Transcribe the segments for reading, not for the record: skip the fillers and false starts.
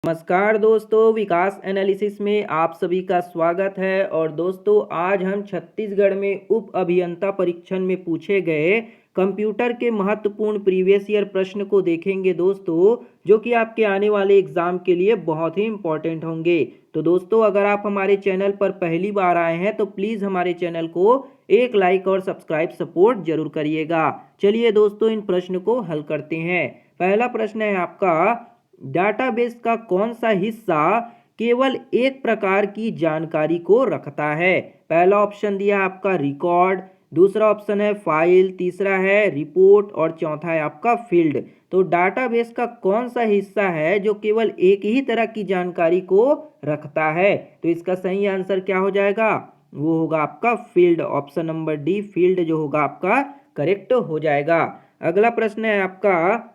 नमस्कार दोस्तों, विकास एनालिसिस में आप सभी का स्वागत है। और दोस्तों, आज हम छत्तीसगढ़ में उप अभियंता परीक्षण में पूछे गए कंप्यूटर के महत्वपूर्ण प्रीवियस ईयर प्रश्न को देखेंगे दोस्तों, जो कि आपके आने वाले एग्जाम के लिए बहुत ही इंपॉर्टेंट होंगे। तो दोस्तों, अगर आप हमारे चैनल पर पहली बार आए हैं तो प्लीज़ हमारे चैनल को एक लाइक और सब्सक्राइब सपोर्ट जरूर करिएगा। चलिए दोस्तों, इन प्रश्न को हल करते हैं। पहला प्रश्न है आपका, डाटाबेस का कौन सा हिस्सा केवल एक प्रकार की जानकारी को रखता है। पहला ऑप्शन दिया आपका रिकॉर्ड, दूसरा ऑप्शन है फाइल, तीसरा है रिपोर्ट और चौथा है आपका फील्ड। तो डाटाबेस का कौन सा हिस्सा है जो केवल एक ही तरह की जानकारी को रखता है। तो इसका सही आंसर क्या हो जाएगा, वो होगा आपका field. Option number D, field जो होगा आपका करेक्ट हो जाएगा। अगला प्रश्न है आपका,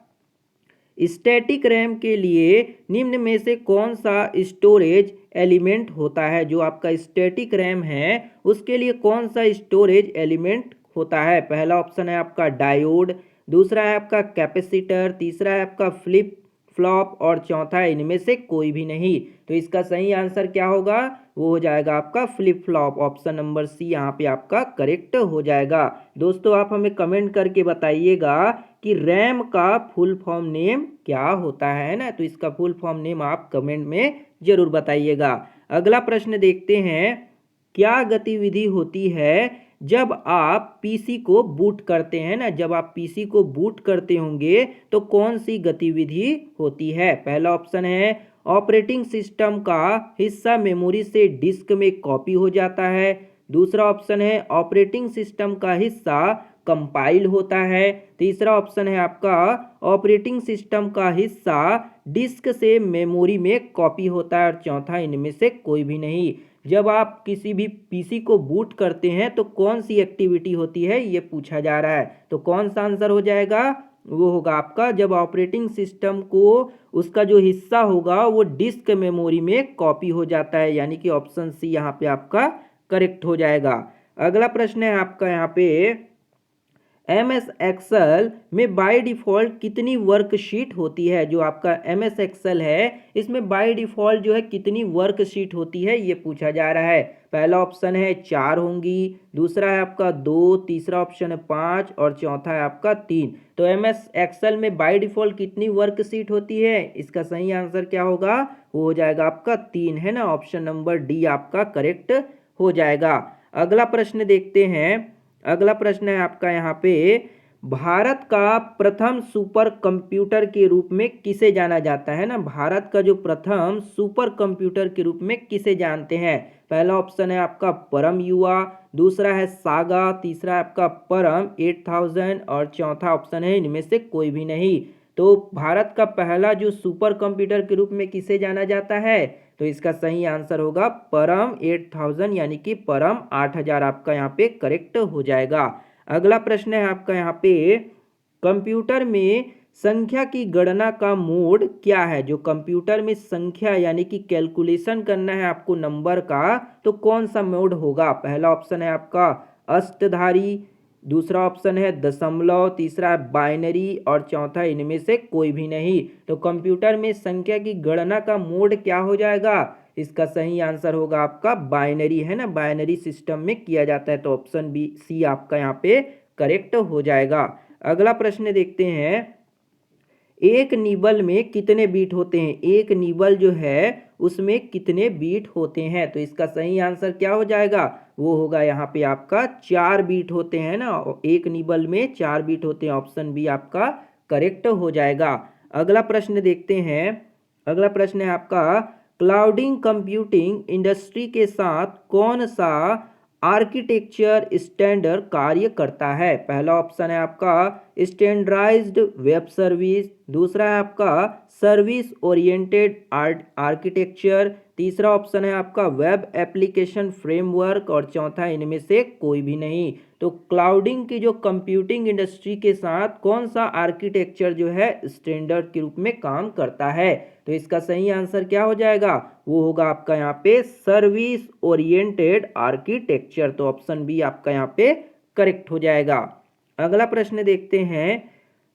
स्टैटिक रैम के लिए निम्न में से कौन सा स्टोरेज एलिमेंट होता है। जो आपका स्टैटिक रैम है उसके लिए कौन सा स्टोरेज एलिमेंट होता है। पहला ऑप्शन है आपका डायोड, दूसरा है आपका कैपेसिटर, तीसरा है आपका फ्लिप फ्लॉप और चौथा है इनमें से कोई भी नहीं। तो इसका सही आंसर क्या होगा, वो हो जाएगा आपका flip flop. Option number C यहाँ पे आपका करेक्ट हो जाएगा। दोस्तों, आप हमें कमेंट करके बताइएगा कि रैम का फुल फॉर्म नेम क्या होता है ना। तो इसका फुल फॉर्म नेम आप कमेंट में जरूर बताइएगा। अगला प्रश्न देखते हैं, क्या गतिविधि होती है जब आप पीसी को बूट करते हैं ना। जब आप पीसी को बूट करते होंगे तो कौन सी गतिविधि होती है। पहला ऑप्शन है ऑपरेटिंग सिस्टम का हिस्सा मेमोरी से डिस्क में कॉपी हो जाता है, दूसरा ऑप्शन है ऑपरेटिंग सिस्टम का हिस्सा कंपाइल होता है, तीसरा ऑप्शन है आपका ऑपरेटिंग सिस्टम का हिस्सा डिस्क से मेमोरी में कॉपी होता है और चौथा इनमें से कोई भी नहीं। जब आप किसी भी पीसी को बूट करते हैं तो कौन सी एक्टिविटी होती है ये पूछा जा रहा है। तो कौन सा आंसर हो जाएगा, वो होगा आपका जब ऑपरेटिंग सिस्टम को उसका जो हिस्सा होगा वो डिस्क मेमोरी में कॉपी हो जाता है, यानी कि ऑप्शन सी यहाँ पे आपका करेक्ट हो जाएगा। अगला प्रश्न है आपका यहाँ पे, एम एस एक्सेल में बाय डिफ़ॉल्ट कितनी वर्कशीट होती है। जो आपका एम एस एक्सेल है इसमें बाय डिफ़ॉल्ट जो है कितनी वर्कशीट होती है ये पूछा जा रहा है। पहला ऑप्शन है 4 होंगी, दूसरा है आपका 2, तीसरा ऑप्शन है 5 और चौथा है आपका 3। तो एम एस एक्सेल में बाय डिफ़ॉल्ट कितनी वर्कशीट होती है, इसका सही आंसर क्या होगा, वो हो जाएगा आपका 3 है ना। ऑप्शन नंबर डी आपका करेक्ट हो जाएगा। अगला प्रश्न देखते हैं। अगला प्रश्न है आपका यहाँ पे, भारत का प्रथम सुपर कंप्यूटर के रूप में किसे जाना जाता है ना। भारत का जो प्रथम सुपर कंप्यूटर के रूप में किसे जानते हैं। पहला ऑप्शन है आपका परम युवा, दूसरा है सागा, तीसरा है आपका परम 8000 और चौथा ऑप्शन है इनमें से कोई भी नहीं। तो भारत का पहला जो सुपर कंप्यूटर के रूप में किसे जाना जाता है, तो इसका सही आंसर होगा परम 8000, यानी कि परम 8000 आपका यहाँ पे करेक्ट हो जाएगा। अगला प्रश्न है आपका यहाँ पे, कंप्यूटर में संख्या की गणना का मोड क्या है। जो कंप्यूटर में संख्या यानी कि कैलकुलेशन करना है आपको नंबर का, तो कौन सा मोड होगा। पहला ऑप्शन है आपका अष्टधारी, दूसरा ऑप्शन है दशमलव, तीसरा है बाइनरी और चौथा इनमें से कोई भी नहीं। तो कंप्यूटर में संख्या की गणना का मोड क्या हो जाएगा, इसका सही आंसर होगा आपका बाइनरी है ना। बाइनरी सिस्टम में किया जाता है, तो ऑप्शन बी सी आपका यहाँ पे करेक्ट हो जाएगा। अगला प्रश्न देखते हैं, एक निबल में कितने बीट होते हैं। एक निबल जो है उसमें कितने बीट होते हैं, तो इसका सही आंसर क्या हो जाएगा, वो होगा यहाँ पे आपका 4 बीट होते हैं ना। एक निबल में 4 बीट होते हैं, ऑप्शन बी आपका करेक्ट हो जाएगा। अगला प्रश्न देखते हैं। अगला प्रश्न है आपका, क्लाउडिंग कंप्यूटिंग इंडस्ट्री के साथ कौन सा आर्किटेक्चर स्टैंडर्ड कार्य करता है। पहला ऑप्शन है आपका स्टैंडर्डाइज्ड वेब सर्विस, दूसरा है आपका सर्विस ओरिएंटेड आर्किटेक्चर, तीसरा ऑप्शन है आपका वेब एप्लीकेशन फ्रेमवर्क और चौथा इनमें से कोई भी नहीं। तो क्लाउडिंग की जो कंप्यूटिंग इंडस्ट्री के साथ कौन सा आर्किटेक्चर जो है स्टैंडर्ड के रूप में काम करता है, तो इसका सही आंसर क्या हो जाएगा, वो होगा आपका यहाँ पे सर्विस ओरिएंटेड आर्किटेक्चर। तो ऑप्शन बी आपका यहाँ पे करेक्ट हो जाएगा। अगला प्रश्न देखते हैं।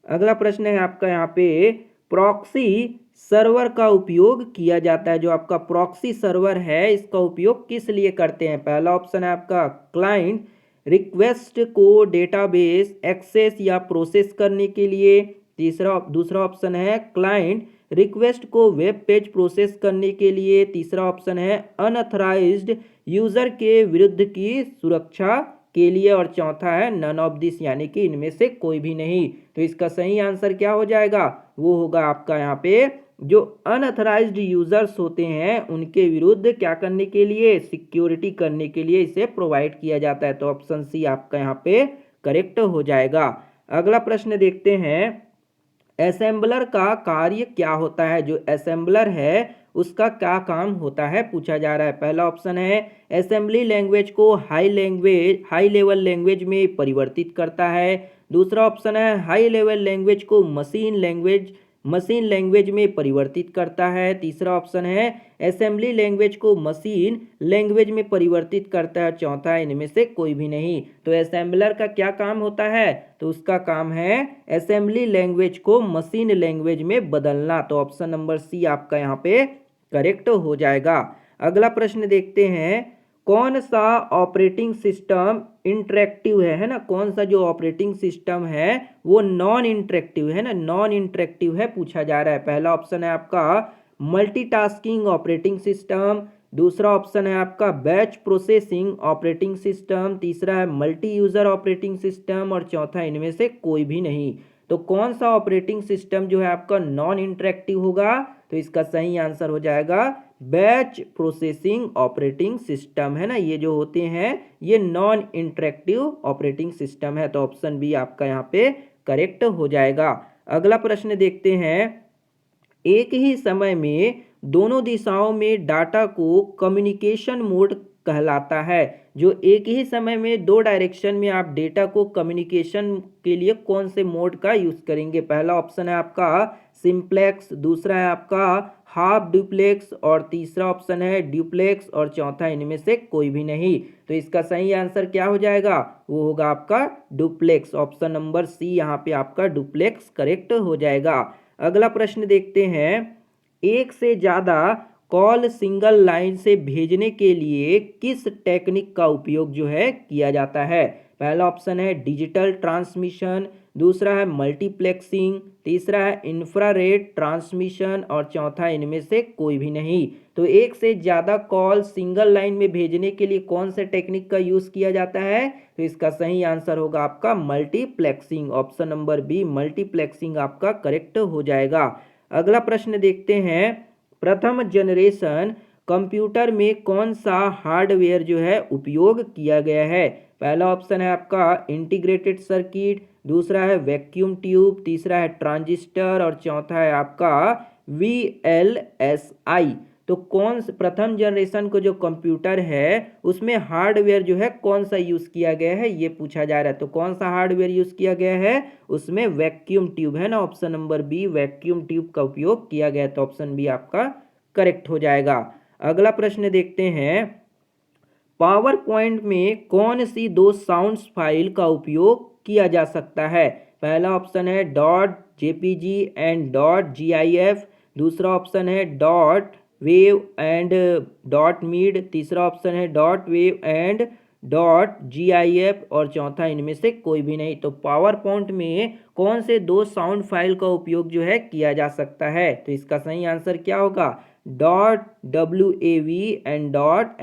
अगला प्रश्न है आपका यहाँ पे, प्रॉक्सी सर्वर का उपयोग किया जाता है। जो आपका प्रॉक्सी सर्वर है इसका उपयोग किस लिए करते हैं? पहला ऑप्शन है आपका क्लाइंट रिक्वेस्ट को डेटाबेस एक्सेस या प्रोसेस करने के लिए। दूसरा ऑप्शन है क्लाइंट रिक्वेस्ट को वेब पेज प्रोसेस करने के लिए। तीसरा ऑप्शन है अनऑथराइज्ड यूजर के विरुद्ध की सुरक्षा के लिए। और चौथा है नन ऑफ दिस, यानी कि इनमें से कोई भी नहीं। तो इसका सही आंसर क्या हो जाएगा? वो होगा आपका यहाँ पे जो अनऑथराइज्ड यूजर्स होते हैं उनके विरुद्ध क्या करने के लिए? सिक्योरिटी करने के लिए इसे प्रोवाइड किया जाता है। तो ऑप्शन सी आपका यहाँ पे करेक्ट हो जाएगा। अगला प्रश्न देखते हैं, असेंबलर का कार्य क्या होता है? जो असेंबलर है उसका क्या काम होता है पूछा जा रहा है। पहला ऑप्शन है असेंबली लैंग्वेज को हाई लेवल लैंग्वेज में परिवर्तित करता है। दूसरा ऑप्शन है हाई लेवल लैंग्वेज को मशीन लैंग्वेज में परिवर्तित करता है। तीसरा ऑप्शन है असेंबली लैंग्वेज को मशीन लैंग्वेज में परिवर्तित करता है। चौथा है इनमें से कोई भी नहीं। तो असेंबलर का क्या काम होता है? तो उसका काम है असेंबली लैंग्वेज को मशीन लैंग्वेज में बदलना। तो ऑप्शन नंबर सी आपका यहाँ पे करेक्ट हो जाएगा। अगला प्रश्न देखते हैं, कौन सा ऑपरेटिंग सिस्टम इंटरेक्टिव है ना? कौन सा जो ऑपरेटिंग सिस्टम है वो नॉन इंटरेक्टिव है ना? नॉन इंटरेक्टिव है पूछा जा रहा है। पहला ऑप्शन है आपका मल्टीटास्किंग ऑपरेटिंग सिस्टम। दूसरा ऑप्शन है आपका बैच प्रोसेसिंग ऑपरेटिंग सिस्टम। तीसरा है मल्टी यूजर ऑपरेटिंग सिस्टम और चौथा इनमें से कोई भी नहीं। तो कौन सा ऑपरेटिंग सिस्टम जो है आपका नॉन इंटरेक्टिव होगा? तो इसका सही आंसर हो जाएगा बैच प्रोसेसिंग ऑपरेटिंग सिस्टम है ना। ये जो होते हैं ये नॉन इंटरेक्टिव ऑपरेटिंग सिस्टम है। तो ऑप्शन बी आपका यहाँ पे करेक्ट हो जाएगा। अगला प्रश्न देखते हैं, एक ही समय में दोनों दिशाओं में डाटा को कम्युनिकेशन मोड कहलाता है। जो एक ही समय में दो डायरेक्शन में आप डेटा को कम्युनिकेशन के लिए कौन से मोड का यूज करेंगे? पहला ऑप्शन है आपका सिंप्लेक्स, दूसरा है आपका हाफ डुप्लेक्स और तीसरा ऑप्शन है ड्यूप्लेक्स और चौथा इनमें से कोई भी नहीं। तो इसका सही आंसर क्या हो जाएगा? वो होगा आपका डुप्लेक्स। ऑप्शन नंबर सी यहाँ पे आपका डुप्लेक्स करेक्ट हो जाएगा। अगला प्रश्न देखते हैं, एक से ज़्यादा कॉल सिंगल लाइन से भेजने के लिए किस टेक्निक का उपयोग जो है किया जाता है? पहला ऑप्शन है डिजिटल ट्रांसमिशन, दूसरा है मल्टीप्लेक्सिंग, तीसरा है इंफ्रारेड ट्रांसमिशन और चौथा इनमें से कोई भी नहीं। तो एक से ज़्यादा कॉल सिंगल लाइन में भेजने के लिए कौन से टेक्निक का यूज़ किया जाता है? तो इसका सही आंसर होगा आपका multiplexing. Option number B multiplexing आपका करेक्ट हो जाएगा। अगला प्रश्न देखते हैं, प्रथम जनरेशन कंप्यूटर में कौन सा हार्डवेयर जो है उपयोग किया गया है? पहला ऑप्शन है आपका इंटीग्रेटेड सर्किट, दूसरा है वैक्यूम ट्यूब, तीसरा है ट्रांजिस्टर और चौथा है आपका VLSI। तो प्रथम जनरेशन को जो कंप्यूटर है उसमें हार्डवेयर जो है कौन सा यूज़ किया गया है ये पूछा जा रहा है। तो कौन सा हार्डवेयर यूज़ किया गया है? उसमें वैक्यूम ट्यूब है ना। Option number B vacuum tube का उपयोग किया गया है। तो ऑप्शन बी आपका करेक्ट हो जाएगा। अगला प्रश्न देखते हैं, पावर पॉइंट में कौन सी दो साउंड्स फाइल का उपयोग किया जा सकता है? पहला ऑप्शन है .jpg एंड .gif, दूसरा ऑप्शन है .wav एंड .mid, तीसरा ऑप्शन है .wav एंड .gif और चौथा इनमें से कोई भी नहीं। तो पावर पॉइंट में कौन से दो साउंड फाइल का उपयोग जो है किया जा सकता है? तो इसका सही आंसर क्या होगा? .wav and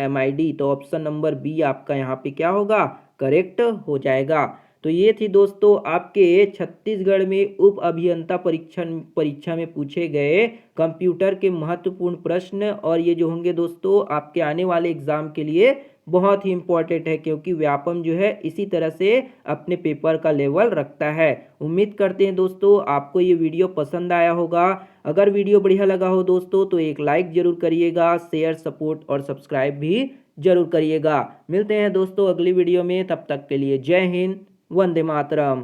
.mid। तो ऑप्शन नंबर बी आपका यहाँ पे क्या होगा? करेक्ट हो जाएगा। तो ये थी दोस्तों आपके छत्तीसगढ़ में उप अभियंता परीक्षा में पूछे गए कंप्यूटर के महत्वपूर्ण प्रश्न। और ये जो होंगे दोस्तों आपके आने वाले एग्जाम के लिए बहुत ही इम्पोर्टेंट है, क्योंकि व्यापम जो है इसी तरह से अपने पेपर का लेवल रखता है। उम्मीद करते हैं दोस्तों आपको ये वीडियो पसंद आया होगा। अगर वीडियो बढ़िया लगा हो दोस्तों तो एक लाइक जरूर करिएगा, शेयर सपोर्ट और सब्सक्राइब भी जरूर करिएगा। मिलते हैं दोस्तों अगली वीडियो में, तब तक के लिए जय हिंद, वंदे मातरम।